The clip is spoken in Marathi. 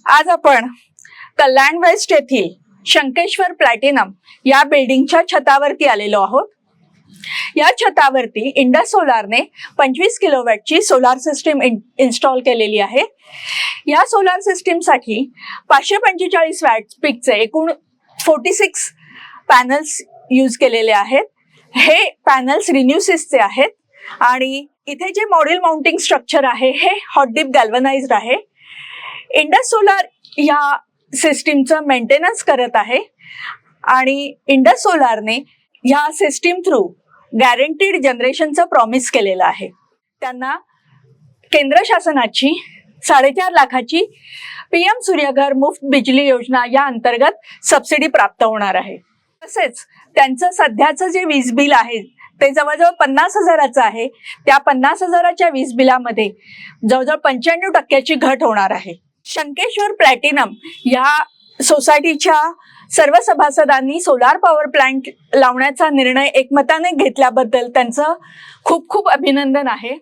आज आपण कल्याण वेस्ट येथील शंकेश्वर प्लॅटिनम या बिल्डिंगच्या छतावरती आलेलो आहोत। या छतावरती इंडस सोलारने 25 किलोवॅटची सोलार सिस्टीम इन्स्टॉल केलेली आहे। या सोलार सिस्टीम साठी 545 वॅट पीकचे एकूण 46 पॅनल्स यूज केलेले आहेत। हे पॅनल्स रिन्यूसिसचे आहेत आणि इथे जे मॉड्यूल माउंटिंग स्ट्रक्चर आहे हे हॉट डिप गॅल्वनाइज्ड आहे। इंडस सोलार या सिस्टीमचं मेंटेनन्स करत आहे आणि इंडस सोलारने या सिस्टीम थ्रू गॅरंटीड जनरेशनचं प्रॉमिस केलेलं आहे। त्यांना केंद्र शासनाची 4.5 लाखाची PM सूर्यघर मुफ्त बिजली योजना या अंतर्गत सबसिडी प्राप्त होणार आहे। तसेच त्यांचं सध्याचं जे वीज बिल आहे ते जवळजवळ 50,000चं आहे। त्या 50,000च्या वीज बिलामध्ये जवळजवळ 95% घट होणार आहे। शंकेश्वर प्लॅटिनम या सोसायटीच्या सर्व सभासदांनी सोलार पॉवर प्लांट लावण्याचा निर्णय एकमताने घेतल्याबद्दल त्यांचं खूप खूप अभिनंदन आहे।